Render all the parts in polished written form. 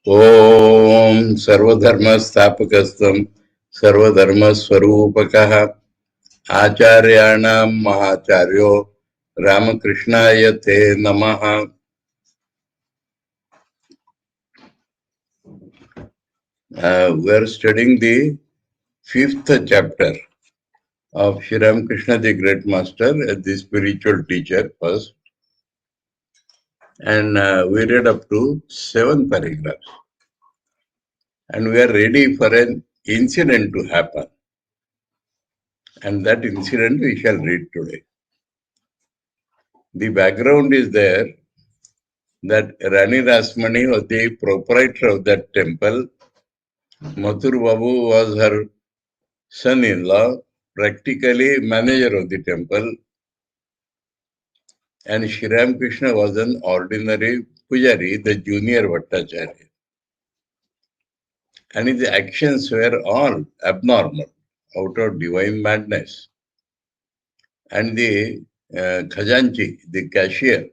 ओम सर्वधर्म स्थापकस्त्वं सर्वधर्म स्वरूपकः आचार्याणां महाचार्यो रामकृष्णाय ते नमः। We are studying the 5th chapter of Sri Ramakrishna, the Great Master, the spiritual teacher first, and we read up to 7 paragraphs. And we are ready for an incident to happen. And that incident we shall read today. The background is there that Rani Rasmani was the proprietor of that temple. Mathur Babu was her son-in-law, practically manager of the temple. And Sri Ramakrishna was an ordinary pujari, the junior Bhattacharya. And his actions were all abnormal, out of divine madness. And the Khajanchi, the cashier,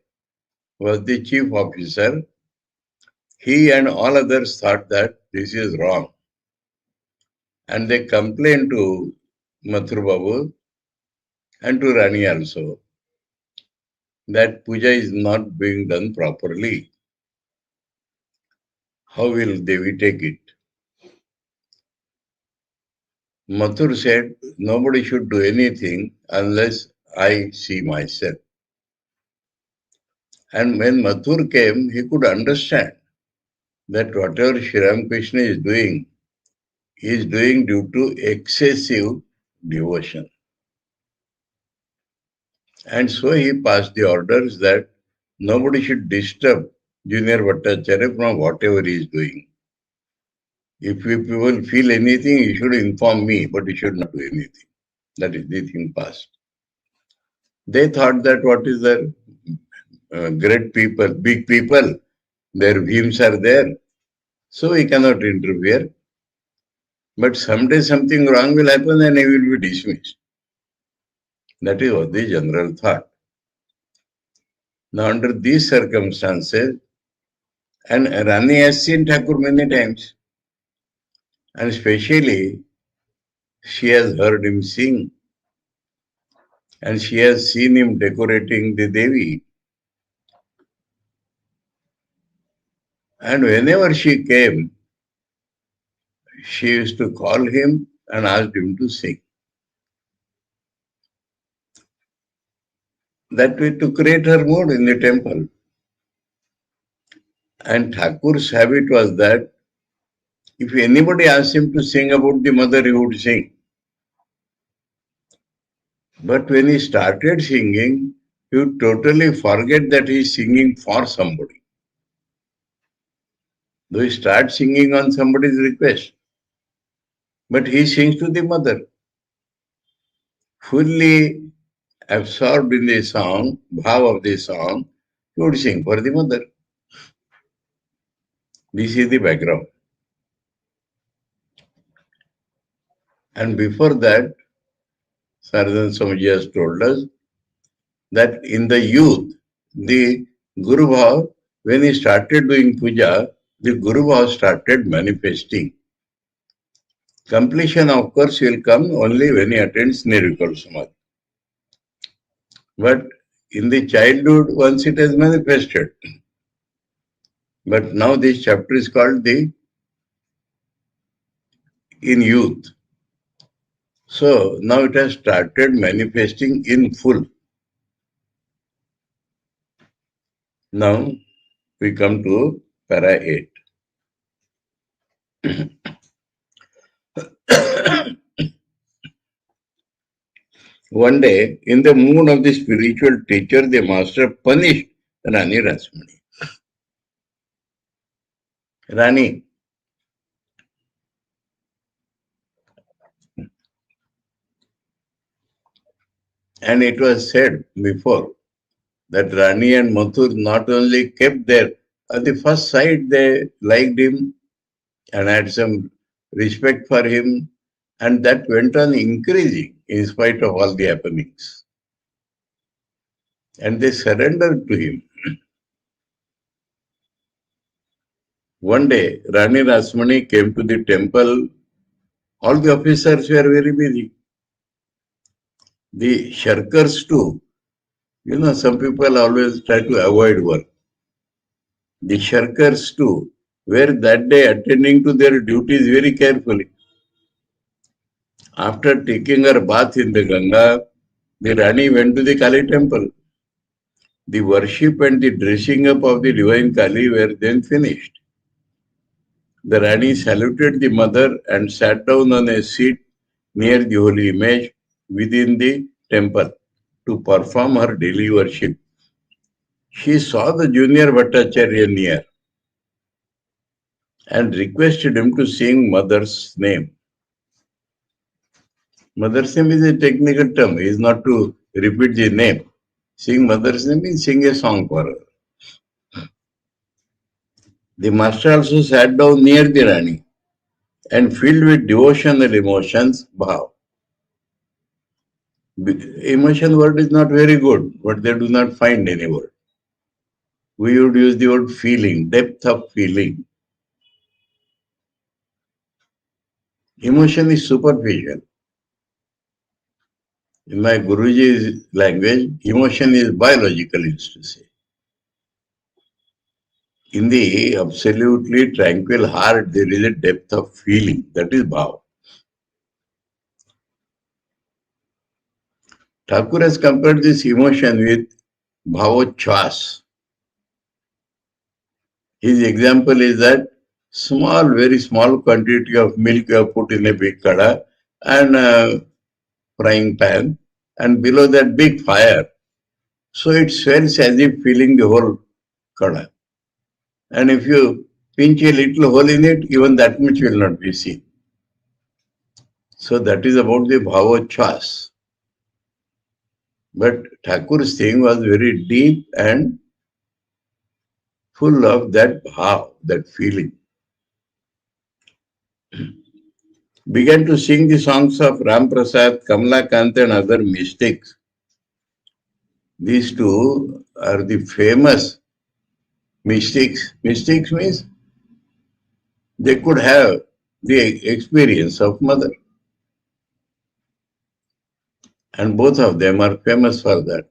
was the chief officer. He and all others thought that this is wrong. And they complained to Mathur Babu and to Rani also that puja is not being done properly. How will Devi take it? Mathur said, nobody should do anything unless I see myself. And when Mathur came, he could understand that whatever Sri Ramakrishna is doing due to excessive devotion. And so he passed the orders that nobody should disturb Junior Bhattacharya from whatever he is doing. If people feel anything, you should inform me, but you should not do anything. That is the thing passed. They thought that what is the great people, big people, their views are there, so we cannot interfere. But someday something wrong will happen and he will be dismissed. That is what the general thought. Now, under these circumstances, and Rani has seen Thakur many times, and especially she has heard him sing, and she has seen him decorating the Devi. And whenever she came, she used to call him and asked him to sing. That way to create her mood in the temple. And Thakur's habit was that if anybody asked him to sing about the mother, he would sing. But when he started singing, he would totally forget that he is singing for somebody. Though he starts singing on somebody's request, but he sings to the mother. Fully absorbed in the song, bhav of the song, he would sing for the mother. This is the background. And before that, Saradananda Swamiji has told us that in the youth, the Guru Bhav, when he started doing puja, the Guru Bhav started manifesting. Completion, of course, will come only when he attends Nirvikal Samadhi. But in the childhood, once it has manifested. But now this chapter is called the in youth. So now it has started manifesting in full. Now we come to para 8. One day, in the mood of the spiritual teacher, the master punished Rani Rasmani. Rani, and it was said before that Rani and Mathur not only kept there, at the first sight they liked him and had some respect for him, and that went on increasing in spite of all the happenings. And they surrendered to him. One day, Rani Rasmani came to the temple. All the officers were very busy. The shirkers too. Some people always try to avoid work. The shirkers too were that day attending to their duties very carefully. After taking her bath in the Ganga, the Rani went to the Kali temple. The worship and the dressing up of the divine Kali were then finished. The Rani saluted the mother and sat down on a seat near the holy image within the temple to perform her daily worship. She saw the junior Bhattacharya near and requested him to sing mother's name. Mother's name is a technical term, it is not to repeat the name. Sing mother's name means sing a song for her. The master also sat down near the Rani and filled with devotional emotions, bhav. Emotion word is not very good, but they do not find any word. We would use the word feeling, depth of feeling. Emotion is superficial. In my Guruji's language, emotion is biological, he used to say. In the absolutely tranquil heart, there is a depth of feeling. That is bhav. Thakur has compared this emotion with bhavochvas. His example is that small, very small quantity of milk you have put in a big kada and a frying pan, and below that big fire. So it swells as if filling the whole kada. And if you pinch a little hole in it, even that much will not be seen. So that is about the bhavochvas. But Thakur's thing was very deep and full of that bhav, that feeling. Began to sing the songs of Ram Prasad, Kamala Kant and other mystics. These two are the famous mystics. Mystics means they could have the experience of mother. And both of them are famous for that.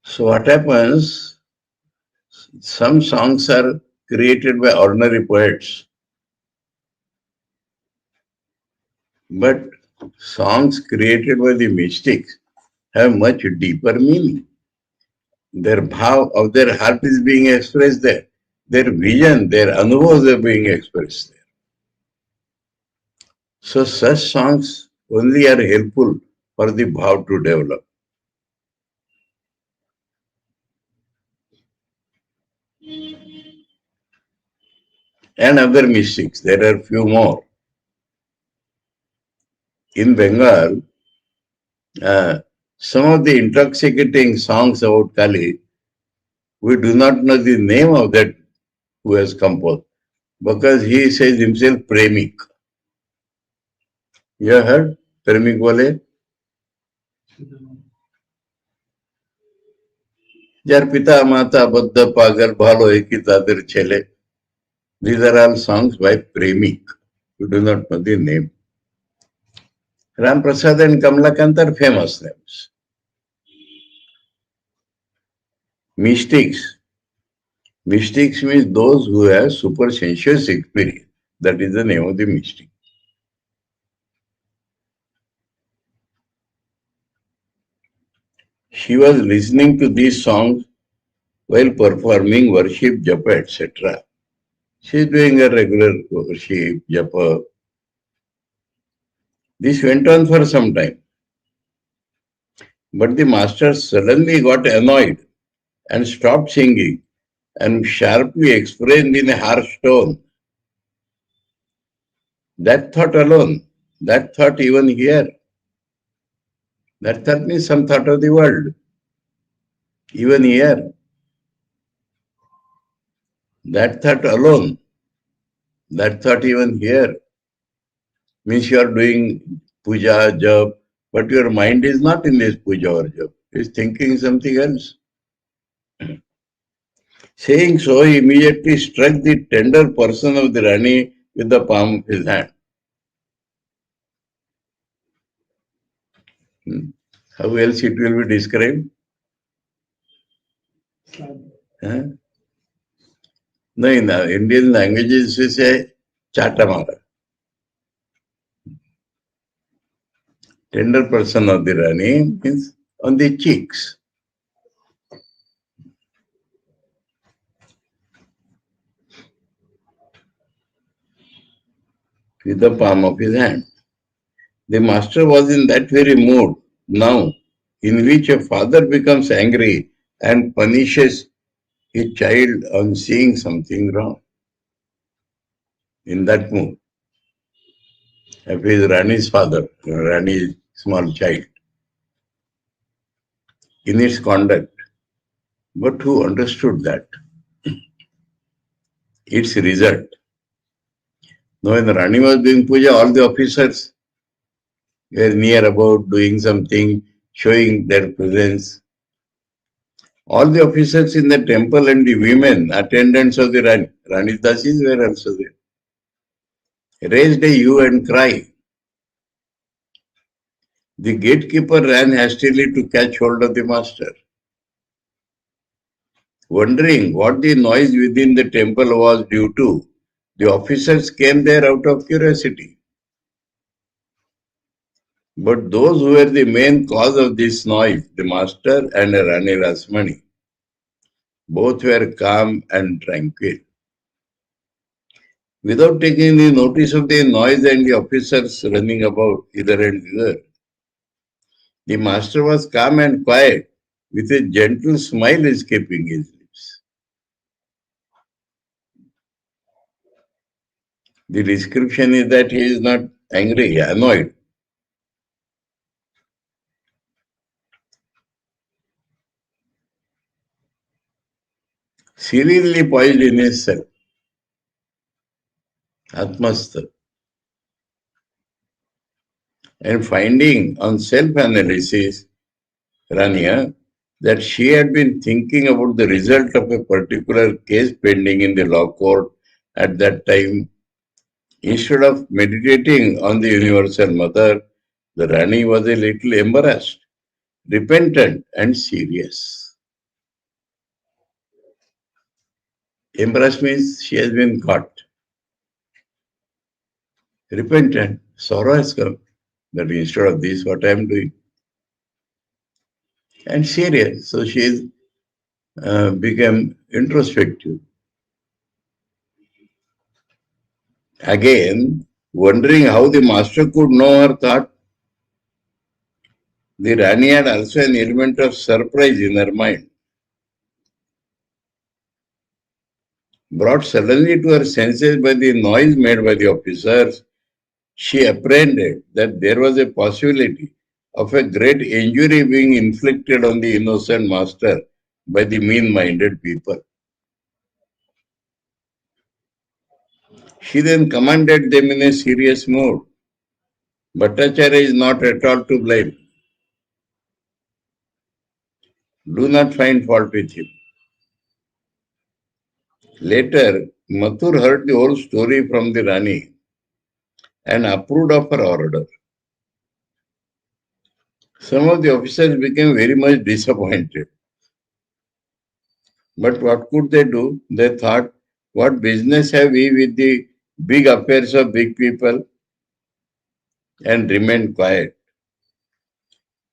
So what happens, some songs are created by ordinary poets. But songs created by the mystics have much deeper meaning. Their bhav of their heart is being expressed there. Their vision, their anubhavas are being expressed there. So such songs only are helpful for the bhav to develop. And other mystics, there are few more. In Bengal, some of the intoxicating songs about Kali, we do not know the name of that who has composed, because he says himself premik. You have heard? Premik bole? Jar pita mata baddha pagal bhalo eki tadir chele. These are all songs by Premik. You do not know the name. Ram Prasad and Kamalakant are famous names. Mystics. Mystics means those who have super sensuous experience. That is the name of the mystic. She was listening to these songs while performing worship, japa, etc. She is doing a regular worship, japa. This went on for some time. But the master suddenly got annoyed and stopped singing and sharply explained in a harsh tone. That thought alone, that thought even here, that thought means some thought of the world, even here, that thought alone, that thought even here means you are doing puja, jap, but your mind is not in this puja or jap. It is thinking something else. Saying so, he immediately struck the tender person of the Rani with the palm of his hand. How else it will be described? Huh? No, in the Indian languages we say chatamara. Tender person of the Rani means on the cheeks. With the palm of his hand. The master was in that very mood now, in which a father becomes angry and punishes his child on seeing something wrong. In that mood, if he is Rani's father, Rani's small child, in its conduct. But who understood that? Its result. Now, when Rani was doing puja, all the officers were near about doing something, showing their presence. All the officers in the temple and the women, attendants of the Rani Dasis were also there. Raised a hue and cry. The gatekeeper ran hastily to catch hold of the master. Wondering what the noise within the temple was due to, the officers came there out of curiosity. But those who were the main cause of this noise, the master and Rani Rasmani, both were calm and tranquil. Without taking the notice of the noise and the officers running about hither and thither, the master was calm and quiet, with a gentle smile escaping his lips. The description is that he is not angry, annoyed. Serenely poised in his self, Atmastha, and finding on self-analysis, Rania, that she had been thinking about the result of a particular case pending in the law court at that time. Instead of meditating on the Universal Mother, the Rani was a little embarrassed, repentant, and serious. Embarrassed means she has been caught. Repentant, sorrow has come. That instead of this, what I am doing. And serious. So she is became introspective. Again, wondering how the master could know her thought, the Rani had also an element of surprise in her mind. Brought suddenly to her senses by the noise made by the officers, she apprehended that there was a possibility of a great injury being inflicted on the innocent master by the mean-minded people. She then commanded them in a serious mood. Bhattacharya is not at all to blame. Do not find fault with him. Later, Mathur heard the whole story from the Rani and approved of her order. Some of the officers became very much disappointed. But what could they do? They thought, what business have we with the big affairs of big people? And remained quiet.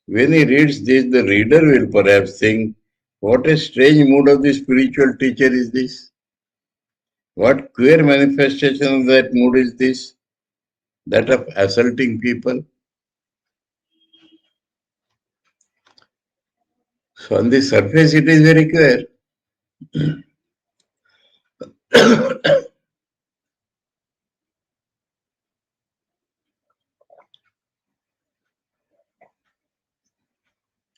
When he reads this, the reader will perhaps think, what a strange mood of the spiritual teacher is this? What queer manifestation of that mood is this? That of assaulting people? So on the surface it is very queer.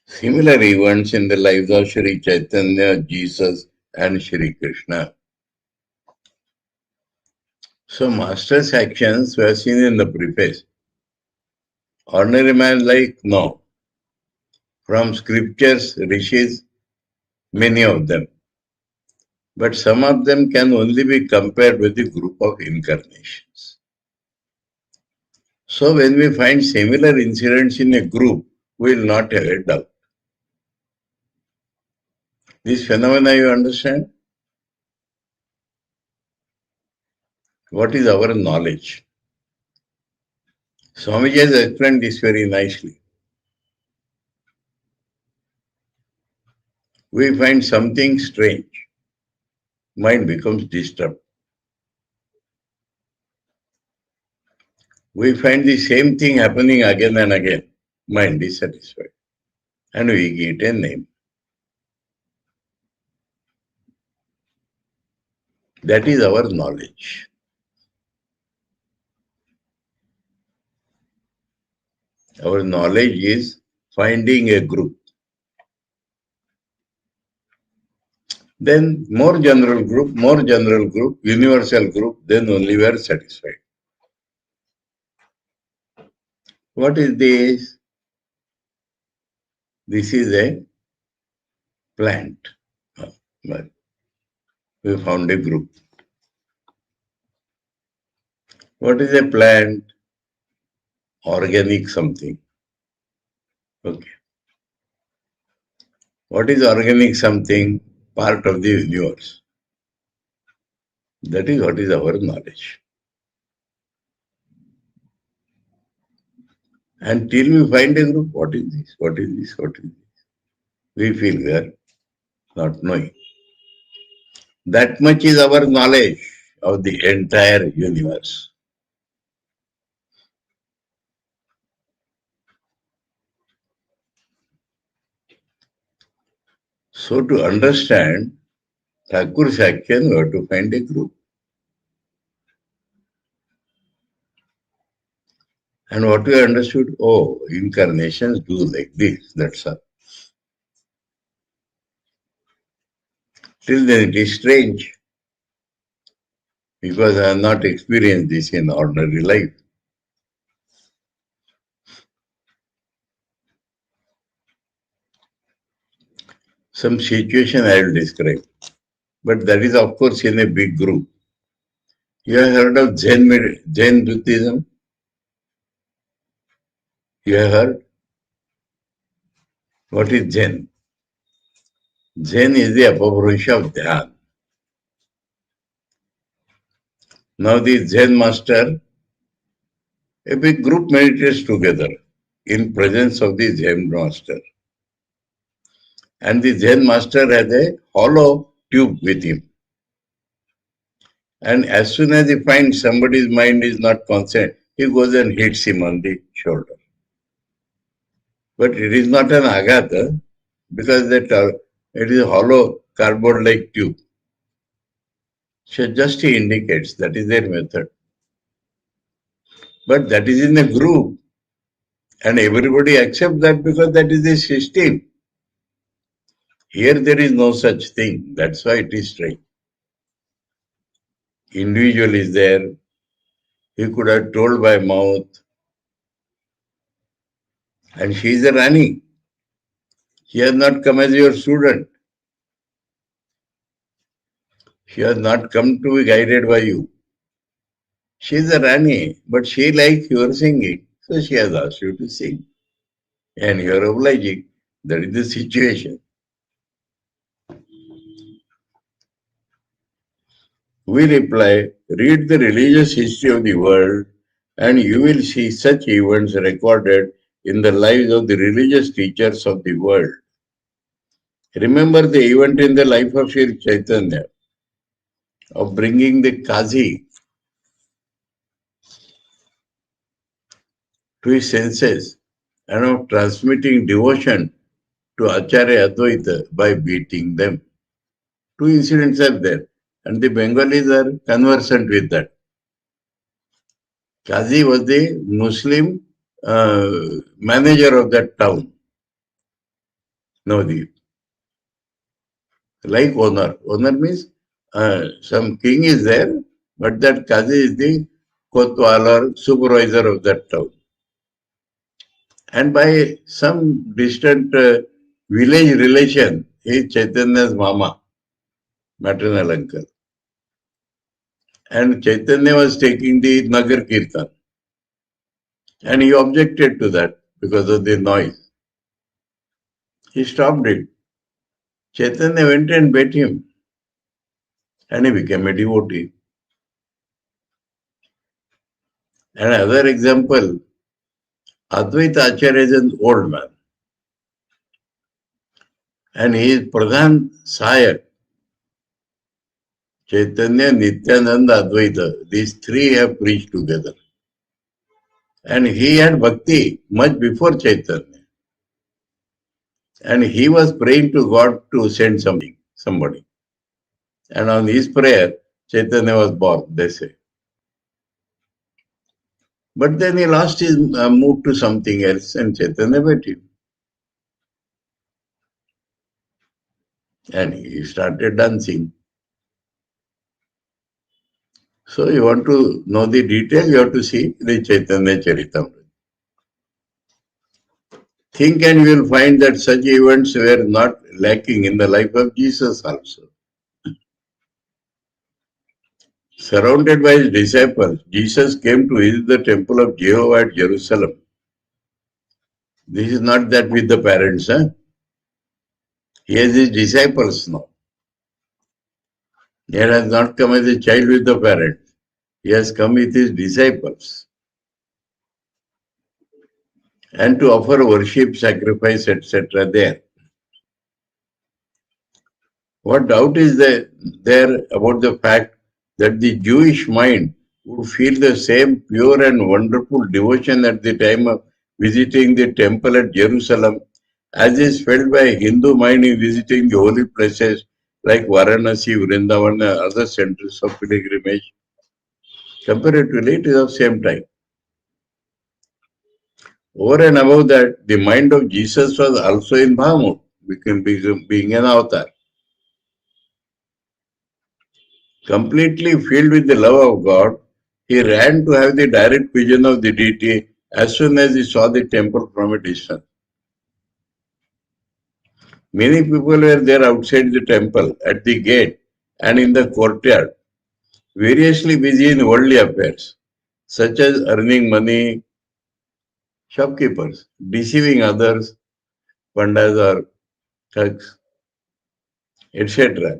Similar events in the lives of Sri Chaitanya, Jesus and Sri Krishna. So Master's actions were seen in the preface. Ordinary man like, no. From scriptures, rishis, many of them. But some of them can only be compared with the group of incarnations. So when we find similar incidents in a group, we will not have a doubt. This phenomena you understand? What is our knowledge? Swamiji has explained this very nicely. We find something strange. Mind becomes disturbed. We find the same thing happening again and again. Mind is satisfied. And we give it a name. That is our knowledge. Our knowledge is finding a group. Then more general group, universal group, then only we are satisfied. What is this? This is a plant. We found a group. What is a plant? Organic something. Okay. What is organic something? Part of the universe. That is what is our knowledge. Until we find a group, what is this? What is this? What is this? We feel we are not knowing. That much is our knowledge of the entire universe. So to understand Thakur's action, we have to find a group. And what we understood, oh, incarnations do like this, that's all. Till then it is strange, because I have not experienced this in ordinary life. Some situation I will describe. But that is of course in a big group. You have heard of Jain Buddhism? You have heard? What is Jain? Jain is the apabhrusha of Dhyan. Now the Jain master, a big group meditates together in presence of the Jain master. And the Jain master has a hollow tube with him. And as soon as he finds somebody's mind is not constant, he goes and hits him on the shoulder. But it is not an aghata, because it is a hollow cardboard-like tube. So just he indicates that is their method. But that is in a group. And everybody accepts that because that is a system. Here there is no such thing. That's why it is strange. Individual is there. He could have told by mouth. And she is a Rani. She has not come as your student. She has not come to be guided by you. She is a Rani, but she likes your singing. So she has asked you to sing. And you are obliging. That is the situation. We reply, read the religious history of the world and you will see such events recorded in the lives of the religious teachers of the world. Remember the event in the life of Sri Chaitanya of bringing the Kazi to his senses and of transmitting devotion to Acharya Advaita by beating them. Two incidents are there, and the Bengalis are conversant with that. Kazi was the Muslim manager of that town, Navadip. Like owner. Owner means some king is there, but that Kazi is the Kotwal or supervisor of that town. And by some distant village relation, he is Chaitanya's mama, maternal uncle. And Chaitanya was taking the Nagar Kirtan. And he objected to that because of the noise. He stopped it. Chaitanya went and met him. And he became a devotee. And another example, Advaita Acharya is an old man. And he is Pradhan Sayak. Chaitanya, Nityananda, Advaita. These three have preached together. And he had bhakti much before Chaitanya. And he was praying to God to send somebody. And on his prayer, Chaitanya was born, they say. But then he lost his mood to something else and Chaitanya met him. And he started dancing. So you want to know the detail, you have to see the Chaitanya Charitamrita. Think and you will find that such events were not lacking in the life of Jesus also. Surrounded by his disciples, Jesus came to visit the temple of Jehovah at Jerusalem. This is not that with the parents. He has his disciples now. He has not come as a child with the parents. He has come with his disciples. And to offer worship, sacrifice, etc. there. What doubt is there about the fact that the Jewish mind would feel the same pure and wonderful devotion at the time of visiting the temple at Jerusalem as is felt by Hindu mind in visiting the holy places like Varanasi, Vrindavan and other centers of pilgrimage? Comparatively, it is of same time. Over and above that, the mind of Jesus was also in Bhavam, being an avatar. Completely filled with the love of God, he ran to have the direct vision of the deity as soon as he saw the temple from a distance. Many people were there outside the temple, at the gate, and in the courtyard, variously busy in worldly affairs, such as earning money, shopkeepers, deceiving others, pandas or thugs, etc.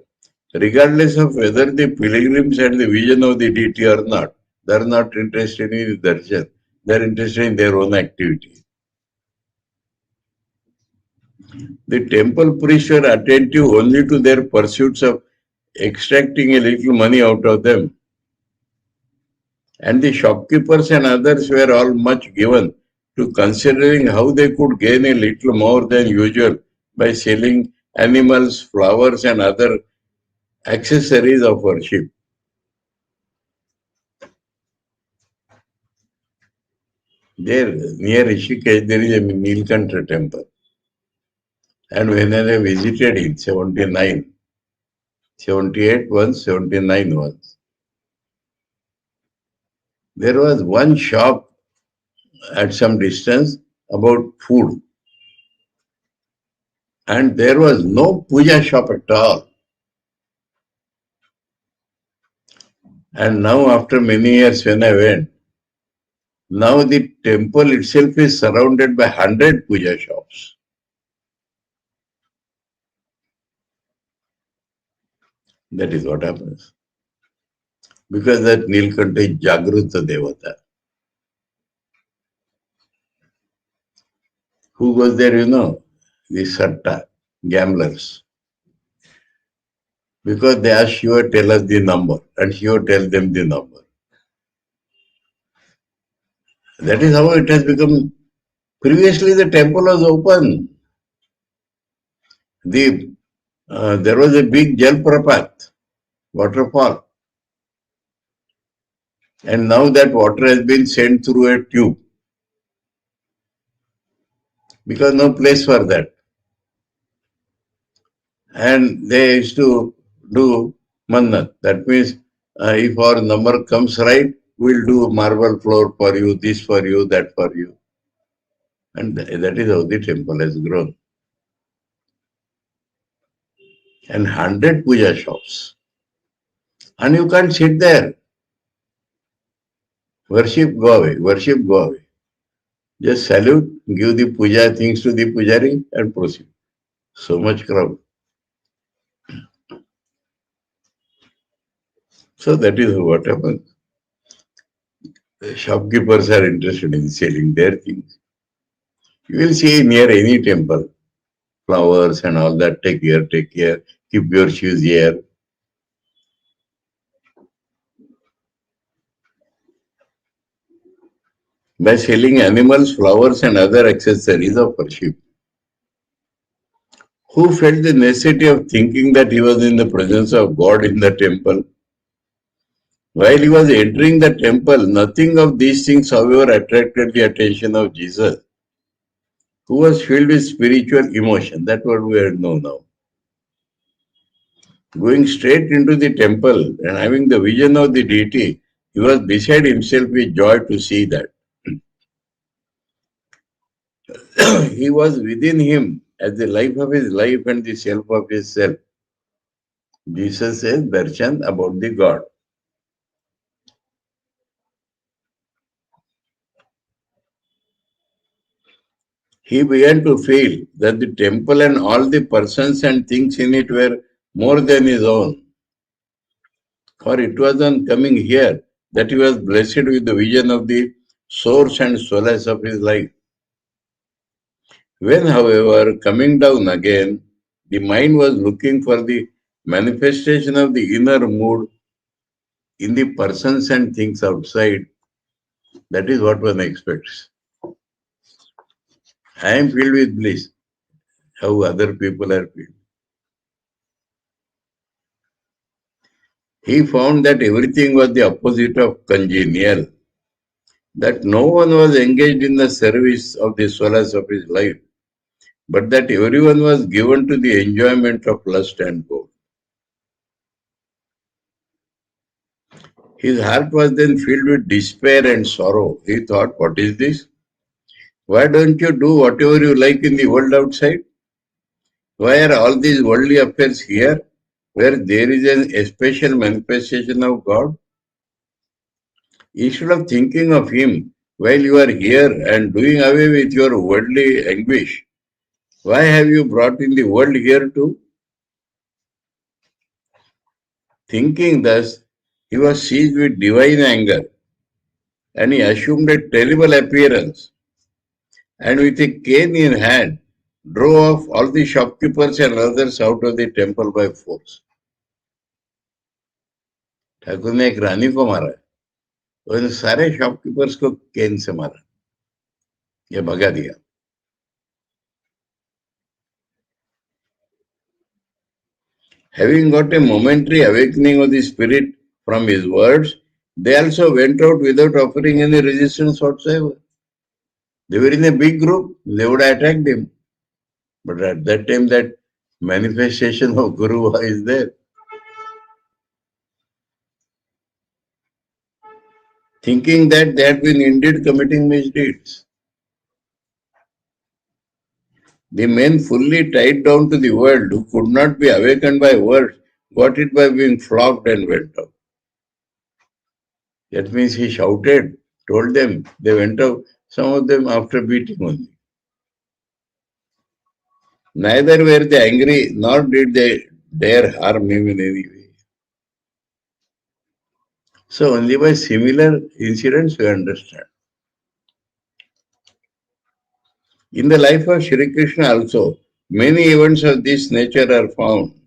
Regardless of whether the pilgrims had the vision of the deity or not, they are not interested in the darshan. They are interested in their own activity. The temple priests were attentive only to their pursuits of extracting a little money out of them. And the shopkeepers and others were all much given to considering how they could gain a little more than usual by selling animals, flowers, and other accessories of worship. There, near Rishikesh, there is a Nilkantha temple. And when I visited it, 79, 78 once, 79 once, there was one shop at some distance about food. And there was no puja shop at all. And now after many years when I went, now the temple itself is surrounded by 100 puja shops. That is what happens. Because that Nilkanta is Jagruta Devata. Who goes there, you know? The Satta, gamblers. Because they ask Shiva, tell us the number. And Shiva tell them the number. That is how it has become. Previously the temple was open. There was a big Jalprapat, waterfall. And now that water has been sent through a tube. Because no place for that. And they used to do mannat. That means if our number comes right, we'll do marble floor for you, this for you, that for you. And that is how the temple has grown. And 100 puja shops. And you can't sit there. Worship, go away. Worship, go away. Just salute, give the puja things to the pujari and proceed. So much crowd. So that is what happens. The shopkeepers are interested in selling their things. You will see near any temple, flowers and all that. Take care. Keep your shoes here. By selling animals, flowers and other accessories of worship. Who felt the necessity of thinking that he was in the presence of God in the temple? While he was entering the temple, nothing of these things, however, attracted the attention of Jesus, who was filled with spiritual emotion. That's what we know now. Going straight into the temple and having the vision of the deity, he was beside himself with joy to see that. He was within him as the life of his life and the self of his self. Jesus says, Darshan about the God. He began to feel that the temple and all the persons and things in it were more than his own. For it was on coming here that he was blessed with the vision of the source and solace of his life. When, however, coming down again, the mind was looking for the manifestation of the inner mood in the persons and things outside. That is what one expects. I am filled with bliss. How other people are filled. He found that everything was the opposite of congenial, that no one was engaged in the service of the solace of his life, but that everyone was given to the enjoyment of lust and gold. His heart was then filled with despair and sorrow. He thought, what is this? Why don't you do whatever you like in the world outside? Why are all these worldly affairs here, where there is an especial manifestation of God? Instead of thinking of Him while you are here and doing away with your worldly anguish, why have you brought in the world here too? Thinking thus, he was seized with divine anger and he assumed a terrible appearance and with a cane in hand drove off all the shopkeepers and others out of the temple by force. Thakur ने एक रानी को मारा और इन सारे shopkeepers को केन से मारा, ये भगा दिया. Having got a momentary awakening of the spirit from his words, they also went out without offering any resistance whatsoever. They were in a big group, they would have attacked him. But at that time, that manifestation of Guru is there. Thinking that they had been indeed committing misdeeds. The men fully tied down to the world, who could not be awakened by words, got it by being flogged and went out. That means he shouted, told them, they went out, some of them after beating only. Neither were they angry, nor did they dare harm him in any way. So only by similar incidents we understand. In the life of Sri Krishna also, many events of this nature are found.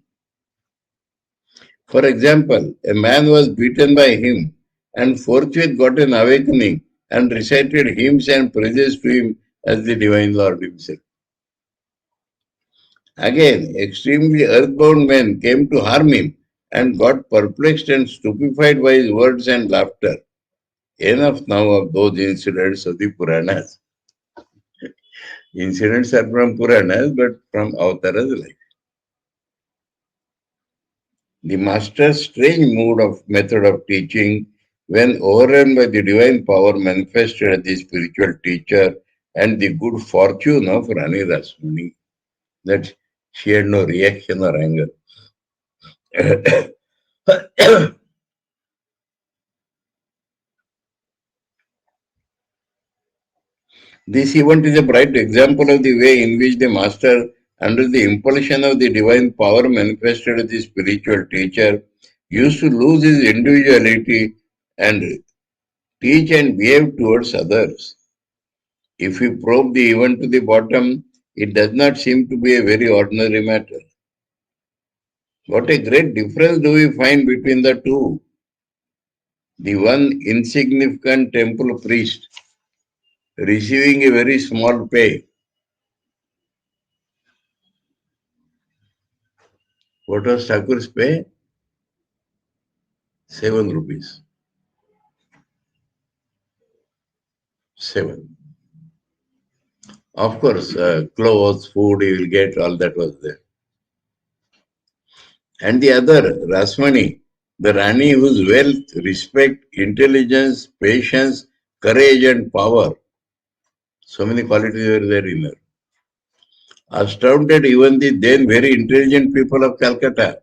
For example, a man was beaten by him and forthwith got an awakening and recited hymns and praises to him as the Divine Lord himself. Again, extremely earthbound men came to harm him and got perplexed and stupefied by his words and laughter. Enough now of those incidents of the Puranas. Incidents are from Puranas, but from Avatara's life. The master's strange method of teaching, when overrun by the divine power, manifested as the spiritual teacher and the good fortune of Rani Rasmani, that she had no reaction or anger. This event is a bright example of the way in which the master, under the impulsion of the divine power manifested as the spiritual teacher, used to lose his individuality and teach and behave towards others. If we probe the event to the bottom, it does not seem to be a very ordinary matter. What a great difference do we find between the two? The one insignificant temple priest receiving a very small pay. What was Thakur's pay? 7 rupees. 7. Of course, clothes, food, he will get, all that was there. And the other, Rasmani, the Rani whose wealth, respect, intelligence, patience, courage and power, so many qualities were there in her, astounded even the then very intelligent people of Calcutta.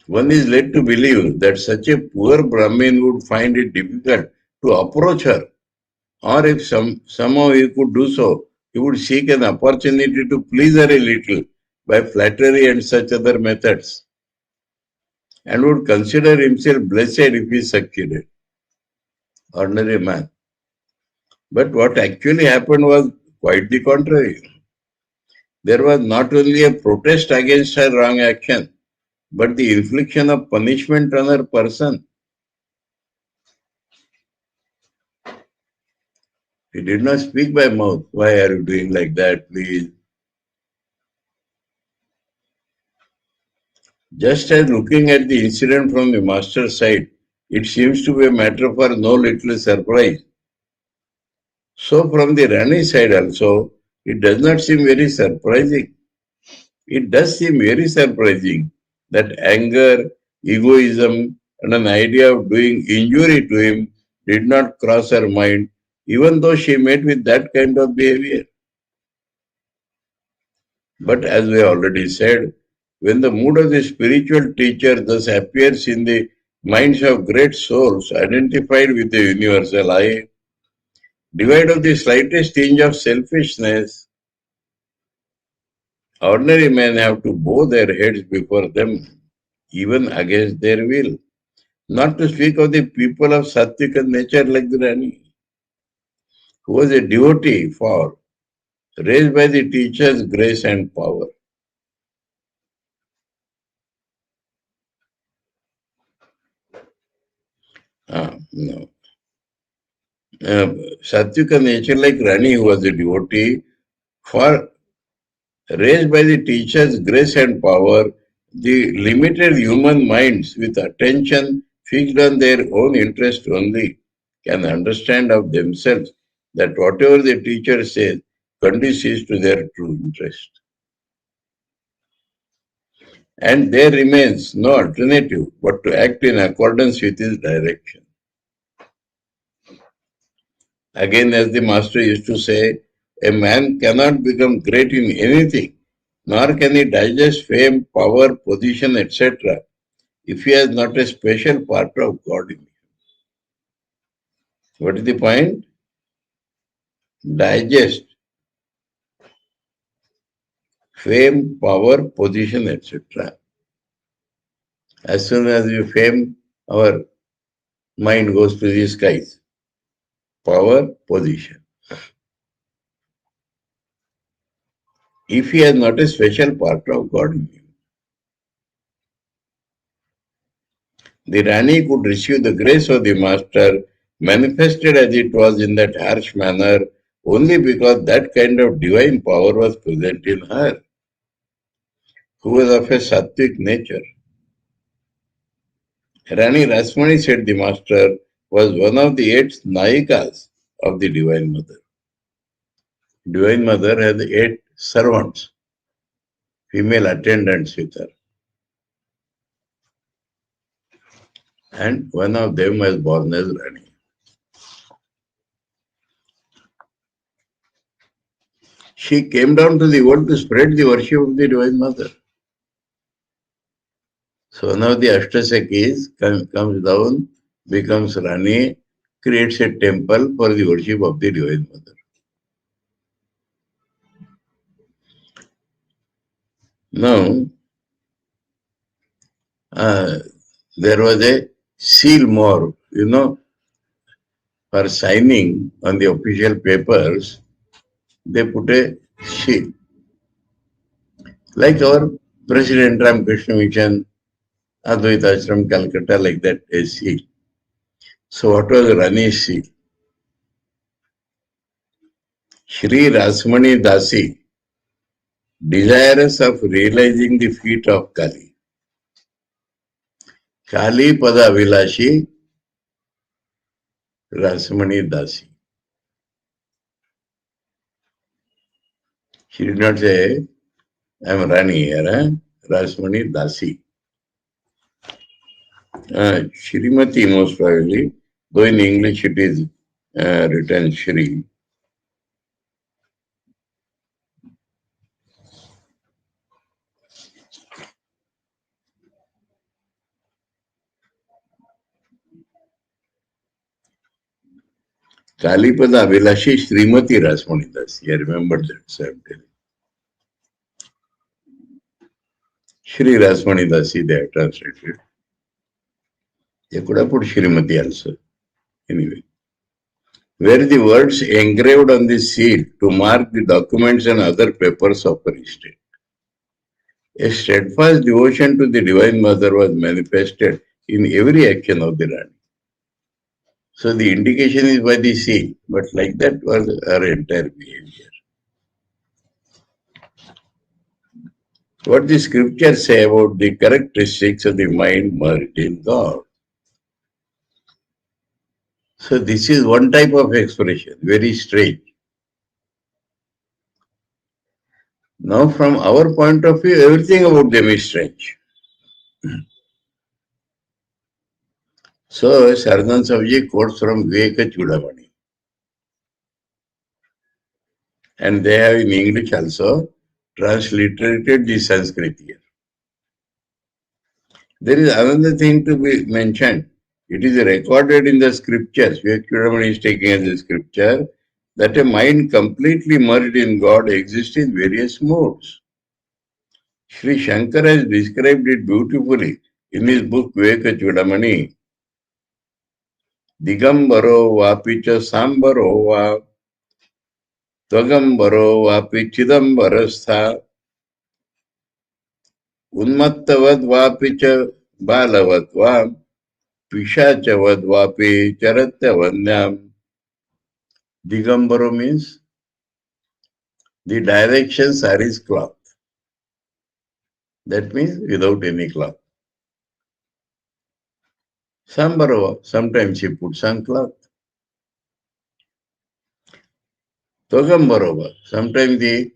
One is led to believe that such a poor Brahmin would find it difficult to approach her, or if somehow he could do so, he would seek an opportunity to please her a little by flattery and such other methods, and would consider himself blessed if he succeeded. Ordinary man. But what actually happened was quite the contrary. There was not only a protest against her wrong action, but the infliction of punishment on her person. He did not speak by mouth. Why are you doing like that, please? Just as looking at the incident from the master's side, it seems to be a matter for no little surprise. So from the Rani side also, it does not seem very surprising. It does seem very surprising that anger, egoism, and an idea of doing injury to him did not cross her mind, even though she met with that kind of behavior. But as we already said, when the mood of the spiritual teacher thus appears in the minds of great souls identified with the universal I, devoid of the slightest tinge of selfishness, ordinary men have to bow their heads before them, even against their will. Not to speak of the people of Sattvic nature like the Rani, who was a devotee for, raised by the teacher's grace and power. No. Sattvic nature like Rani, who was a devotee, for raised by the teacher's grace and power, the limited human minds with attention fixed on their own interest only can understand of themselves that whatever the teacher says conduces to their true interest. And there remains no alternative but to act in accordance with his direction. Again, as the master used to say, a man cannot become great in anything, nor can he digest fame, power, position, etc., if he has not a special part of God in him. What is the point? Digest fame, power, position, etc. As soon as you fame, our mind goes to the skies. Power, position. If he has not a special part of God in him, the Rani could receive the grace of the Master, manifested as it was in that harsh manner, only because that kind of divine power was present in her, who was of a sattvic nature. Rani Rasmani, said the Master, was one of the 8 Nayikas of the Divine Mother. Divine Mother had 8 servants, female attendants with her. And one of them was born as Rani. She came down to the world to spread the worship of the Divine Mother. So one of the Ashtasakis comes down, becomes Rani, creates a temple for the worship of the Divine Mother. Now, there was a seal more, for signing on the official papers, they put a seal. Like our President Ramakrishna Mission, Advaita Ashram, Calcutta, like that, a seal. So what was Rani's seal? Sri Rasmani Dasi, desirous of realizing the feet of Kali. Kali Pada Vilashi, Rasmani Dasi. She did not say, I am Rani here, Rasmani Dasi. Shrimati most probably, though in English it is written Shri. Kalipada Vilashi Srimati Rasmani Dasi. I remember that, so I'm telling. Sri Rasmani Dasi, they have translated. They could have put Srimati also. Anyway. Where the words engraved on the seal to mark the documents and other papers of her estate. A steadfast devotion to the Divine Mother was manifested in every action of the Rani. So the indication is by the seal, but like that was her entire behavior. What the scriptures say about the characteristics of the mind merged in God. So this is one type of expression, very strange. Now from our point of view, everything about them is strange. So Saradananda Savji quotes from Vivekananda. And they have in English also transliterated the Sanskrit here. There is another thing to be mentioned. It is recorded in the scriptures. Vivekananda is taking as a scripture that a mind completely merged in God exists in various modes. Sri Shankara has described it beautifully in his book Vivekachudamani. Digambaro vapicha sambaro va tvagambaro vapi chidambarastha unmattavad vapi cha balavatvam pishachavad vapi charatyavanyam. Digambaro means the directions are his cloth. That means without any cloth. Sambarava, sometimes he puts on cloth. Togambarova, sometimes the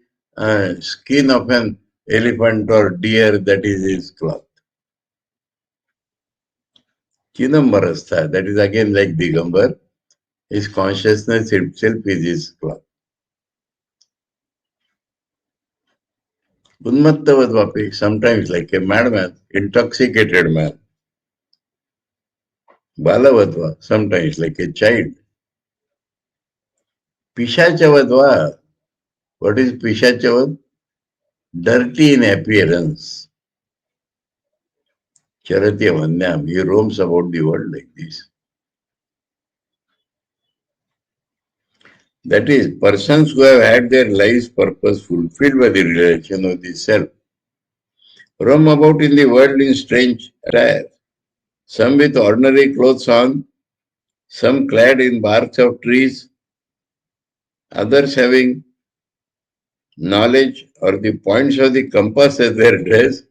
skin of an elephant or deer, that is his cloth. Chidambarastha, that is again like Digambar, his consciousness itself is his cloth. Unmattavadvapi, sometimes like a madman, intoxicated man. Balavadva, sometimes like a child. Pishachavadva, what is Pishachavad? Dirty in appearance. Charatya Vanyam, he roams about the world like this. That is, persons who have had their lives' purpose fulfilled by the realization of the self roam about in the world in strange attire, some with ordinary clothes on, some clad in barks of trees, others having knowledge or the points of the compass as their dress.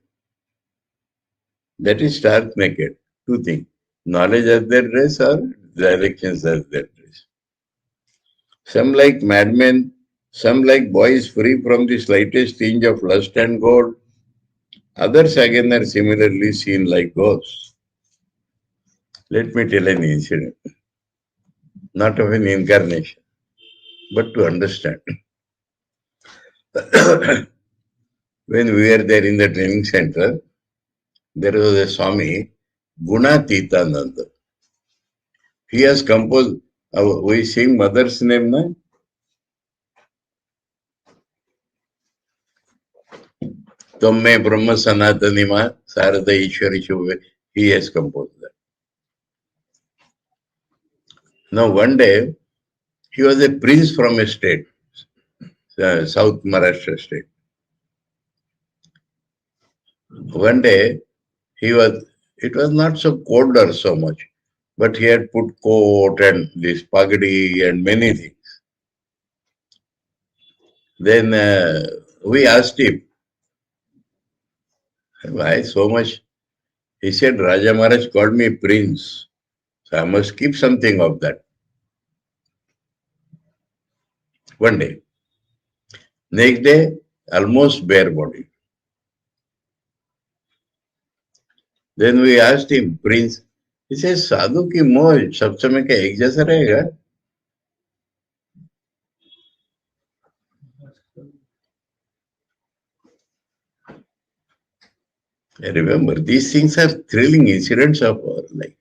That is stark naked. Two things. Knowledge as their dress or directions as their dress. Some like madmen, some like boys free from the slightest tinge of lust and gold. Others again are similarly seen like ghosts. Let me tell an incident, not of an incarnation, but to understand. When we were there in the training center, there was a Swami, Gunatitananda. He has composed, we sing mother's name now? Tamme Brahma Sanatanima Sarada Ishwari Shubhe. He has composed that. Now one day, he was a prince from a state, South Maharashtra state. One day, it was not so cold or so much, but he had put coat and this pagadi and many things. Then we asked him, why so much? He said, Raja Maharaj called me prince, so I must keep something of that. One day. Next day, almost bare body. Then we asked him, Prince, he says, Sadhu ki moj, sab समय का एक जैसा रहेगा? I remember, these things are thrilling incidents of our life.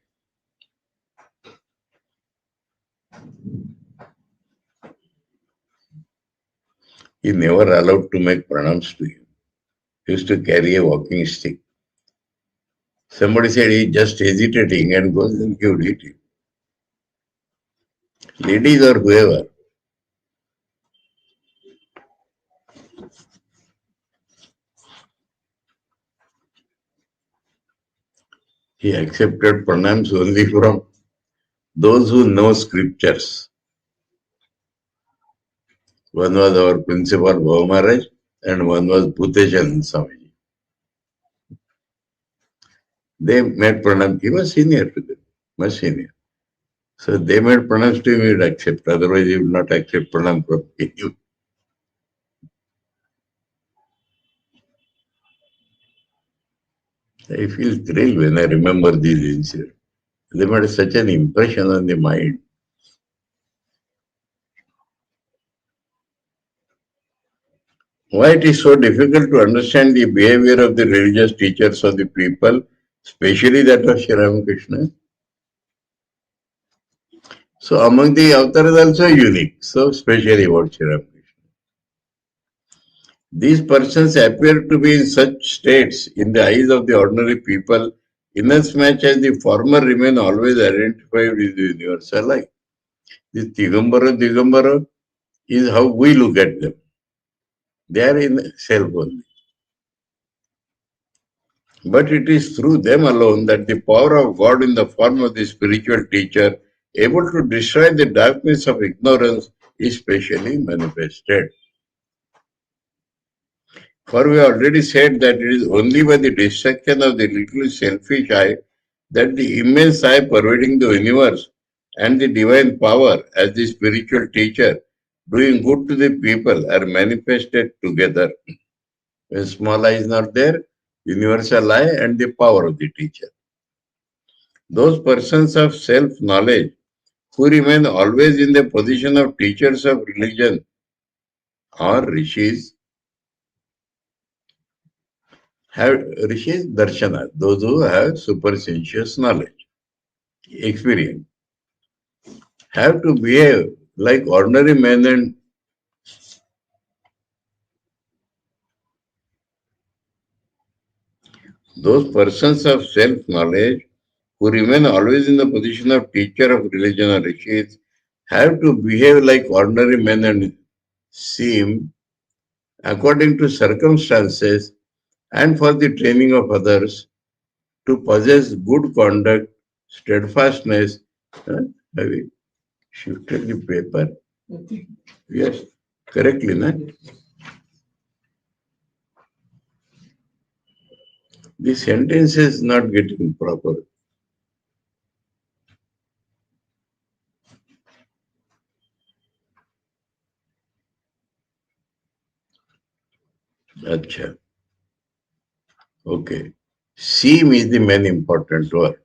He never allowed to make pranams to him. He used to carry a walking stick. Somebody said he's just hesitating and goes and he would hit him. Ladies or whoever. He accepted pranams only from those who know scriptures. One was our principal Bhava Maharaj and one was Bhuteshan Swamiji. They made pranam. He was senior to them, much senior. So they made pranams to him, he would accept. Otherwise, he would not accept pranam from you. I feel thrilled when I remember these incidents. They made such an impression on the mind. Why it is so difficult to understand the behavior of the religious teachers of the people, especially that of Sri Ramakrishna? So among the avatars also unique, so especially about Sri Ramakrishna. These persons appear to be in such states in the eyes of the ordinary people, inasmuch as the former remain always identified with the universal life. This Digambara is how we look at them. They are in self only. But it is through them alone that the power of God in the form of the spiritual teacher, able to destroy the darkness of ignorance, is specially manifested. For we already said that it is only by the destruction of the little selfish I that the immense I pervading the universe and the divine power as the spiritual teacher doing good to the people are manifested together. When small I is not there, universal I and the power of the teacher. Those persons of self-knowledge who remain always in the position of teachers of religion or rishis have rishis darshana, those who have supersensuous knowledge, experience, have to behave like ordinary men, and those persons of self-knowledge who remain always in the position of teacher of religion or rishis have to behave like ordinary men and seem, according to circumstances and for the training of others, to possess good conduct, steadfastness. Have you shifted the paper? Yes, correctly, na? The sentence is not getting proper. Acha. Okay. Seem is the main important word.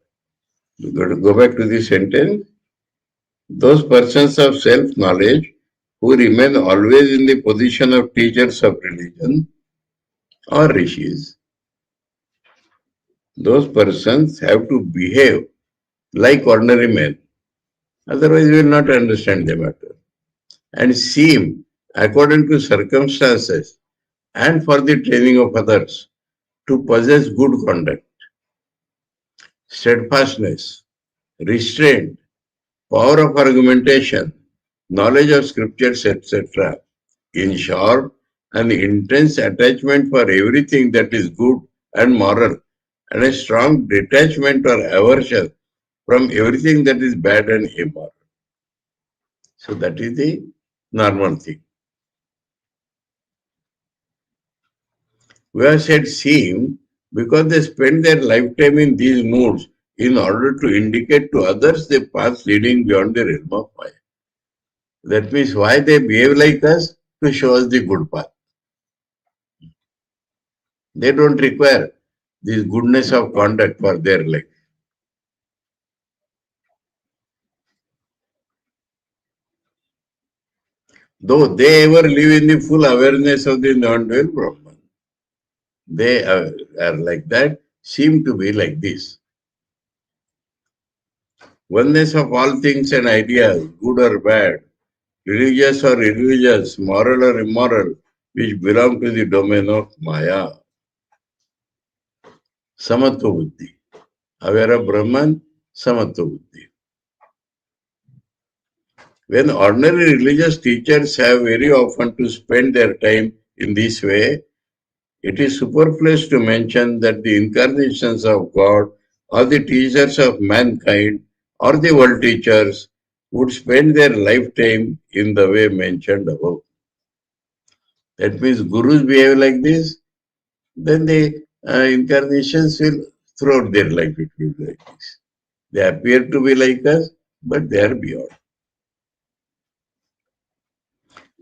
You got to go back to the sentence. Those persons of self-knowledge who remain always in the position of teachers of religion or rishis, those persons have to behave like ordinary men. Otherwise, we will not understand the matter. And seem, according to circumstances and for the training of others, to possess good conduct, steadfastness, restraint, power of argumentation, knowledge of scriptures, etc. In short, an intense attachment for everything that is good and moral, and a strong detachment or aversion from everything that is bad and immoral. So that is the normal thing. We have said seem because they spend their lifetime in these moods in order to indicate to others the path leading beyond the realm of Maya. That means why they behave like us? To show us the good path. They don't require this goodness of conduct for their life. Though they ever live in the full awareness of the non-dual Brahman, they are like that, seem to be like this. Oneness of all things and ideas, good or bad, religious or irreligious, moral or immoral, which belong to the domain of Maya. Samatva Buddhi. Aware of Brahman, Samatva Buddhi. When ordinary religious teachers have very often to spend their time in this way, it is superfluous to mention that the incarnations of God or the teachers of mankind or the world teachers would spend their lifetime in the way mentioned above. That means gurus behave like this, then the incarnations will, throughout their life, it will be like this. They appear to be like us, but they are beyond.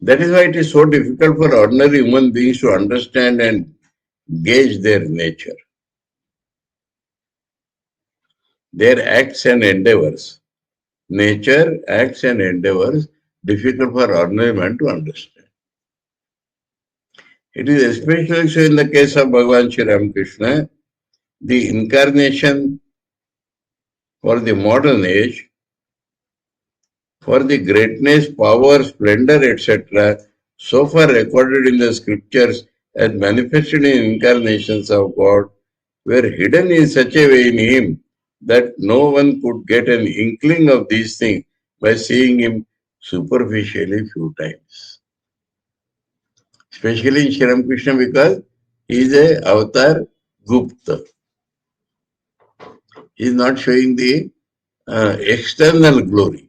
That is why it is so difficult for ordinary human beings to understand and gauge their nature, their acts and endeavors. Nature, acts and endeavors difficult for ordinary man to understand. It is especially so in the case of Bhagavan Sri Ramakrishna, the incarnation for the modern age, for the greatness, power, splendor, etc., so far recorded in the scriptures as manifested in incarnations of God, were hidden in such a way in him that no one could get an inkling of these things by seeing him superficially few times. Especially in Sri Ramakrishna because he is a avatar Gupta. He is not showing the external glory.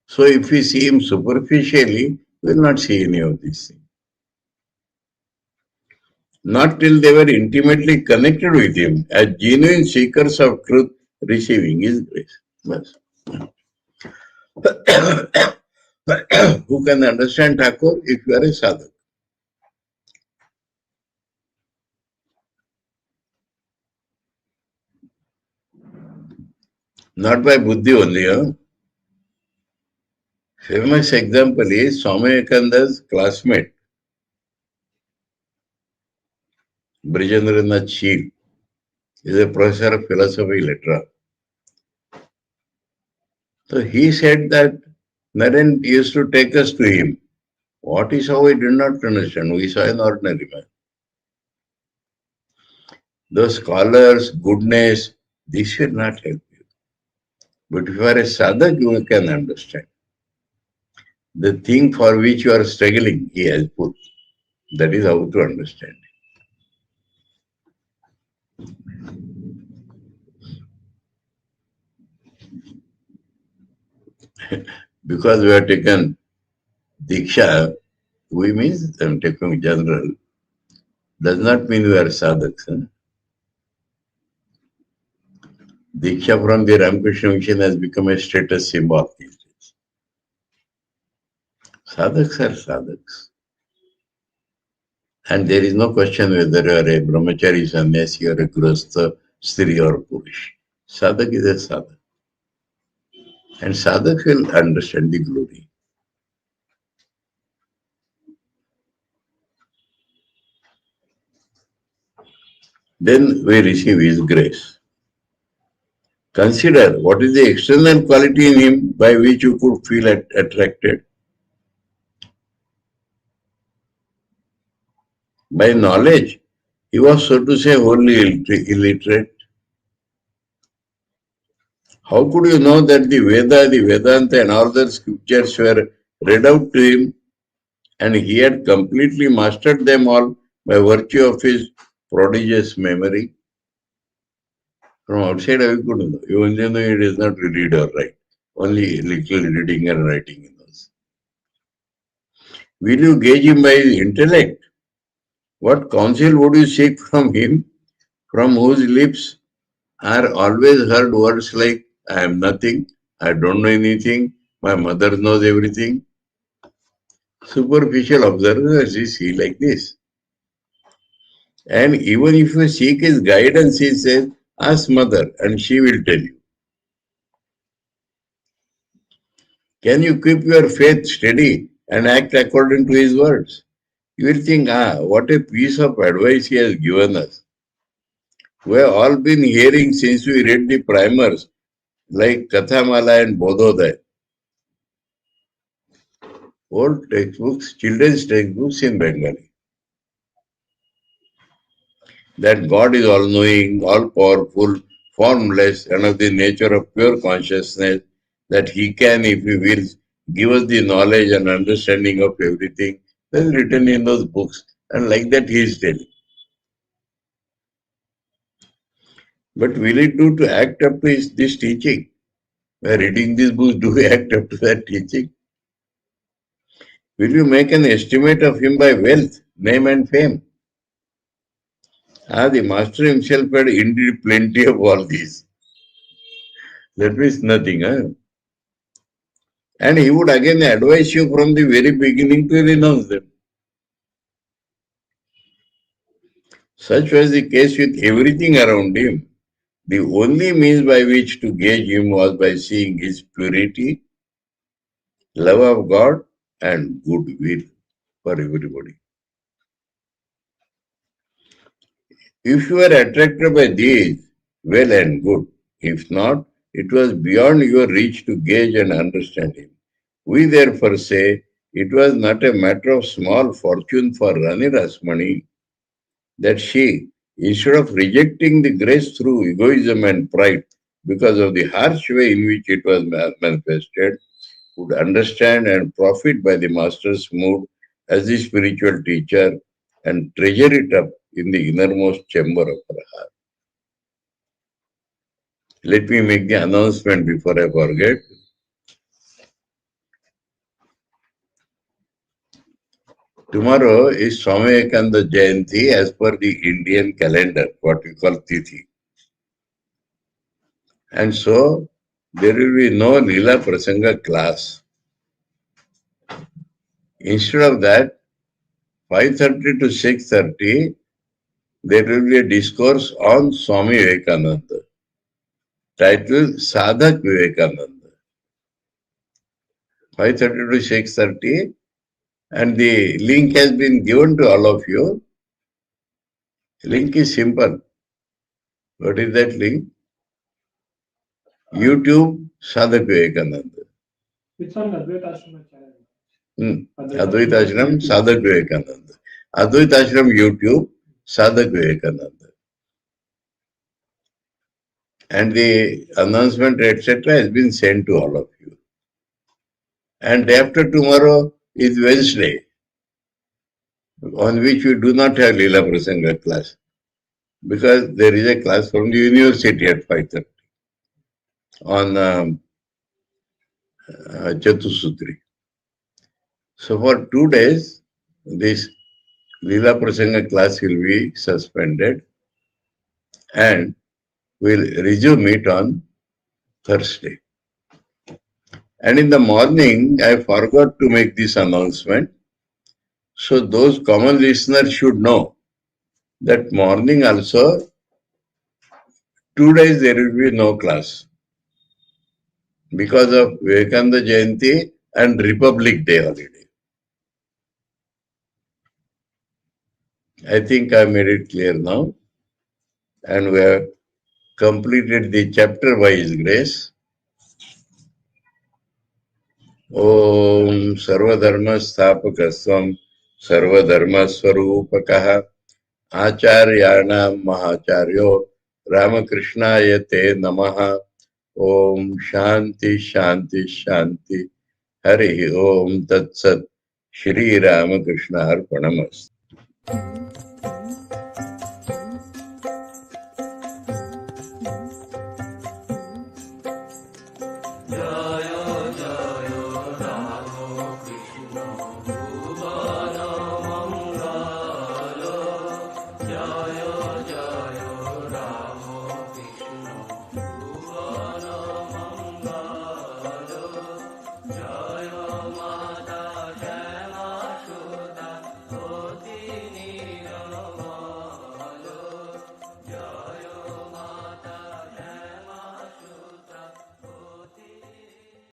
So if we see him superficially, we will not see any of these things. Not till they were intimately connected with him as genuine seekers of truth receiving his grace. Yes. Who can understand Thakur if you are a sadhak? Not by buddhi only. Huh? Famous example is Swami Vivekananda's classmate, Brijendranath Sheel, is a professor of philosophy literature. So he said that Naren used to take us to him. What is how we did not understand. We saw an ordinary man. The scholars, goodness, this will not help you. But if you are a sadhak, you can understand. The thing for which you are struggling, he has put. That is how to understand. Because we have taken Diksha, we means I'm taking general, does not mean we are sadhaks. Huh? Diksha from the Ramakrishna mission has become a status symbol these days. Sadhaks are sadhaks. And there is no question whether you are a brahmachari, sannyasi, or a grahastha, stri or purush. Sadhak is a sadhak. And sadhak will understand the glory. Then we receive his grace. Consider what is the external quality in him by which you could feel attracted. By knowledge, he was, so to say, wholly illiterate. How could you know that the Veda, the Vedanta, and all other scriptures were read out to him and he had completely mastered them all by virtue of his prodigious memory? From outside, I couldn't know. You only know he does not read or write, only little reading and writing in those. Will you gauge him by his intellect? What counsel would you seek from him, from whose lips are always heard words like, I am nothing, I don't know anything, my mother knows everything? Superficial observers see like this. And even if you seek his guidance, he says, ask mother and she will tell you. Can you keep your faith steady and act according to his words? You will think, what a piece of advice he has given us. We have all been hearing since we read the primers like Kathamala and Bodhodaya. Old textbooks, children's textbooks in Bengali. That God is all-knowing, all-powerful, formless, and of the nature of pure consciousness, that He can, if He wills, give us the knowledge and understanding of everything. That is written in those books. And like that He is telling. But will it do to act up to this teaching? By reading these books, do we act up to that teaching? Will you make an estimate of Him by wealth, name and fame? The Master himself had indeed plenty of all these. That means nothing. Huh? And he would again advise you from the very beginning to renounce them. Such was the case with everything around him. The only means by which to gauge him was by seeing his purity, love of God, and goodwill for everybody. If you were attracted by these, well and good. If not, it was beyond your reach to gauge and understand him. We therefore say it was not a matter of small fortune for Rani Rasmani that she, instead of rejecting the grace through egoism and pride because of the harsh way in which it was manifested, would understand and profit by the Master's mood as the spiritual teacher and treasure it up in the innermost chamber of her heart. Let me make the announcement before I forget. Tomorrow is Swami Vivekananda Jayanti as per the Indian calendar, what we call Tithi. And so there will be no Leela Prasanga class. Instead of that, 5:30 to 6:30, there will be a discourse on Swami Vivekananda, titled Sadhak Vivekananda. 5:30 to 6:30, and the link has been given to all of you. Link is simple. What is that link? YouTube Sadhak Vivekananda. It's on Advaita Ashram channel. Advaita Ashram Sadhak Vivekananda. Advaita Ashram YouTube Sadhak Vivekananda. And the announcement, etc., has been sent to all of you. And day after tomorrow is Wednesday, on which we do not have Leelaprasanga class, because there is a class from the university at 5:30 on Chatusutri. So for 2 days, this Leelaprasanga class will be suspended, and we'll resume it on Thursday. And in the morning, I forgot to make this announcement. So those common listeners should know that morning also, 2 days there will be no class because of Vivekananda Jayanti and Republic Day holiday. I think I made it clear now, and we have completed the chapter by His grace. Om Sarvadharma Sthapakasvam Sarvadharma Swarupakah Acharyanam Mahacharyo Ramakrishnaya Te Namaha. Om Shanti Shanti Shanti. Hari Om Tat Sat. Sri Ramakrishna Arpanamastu.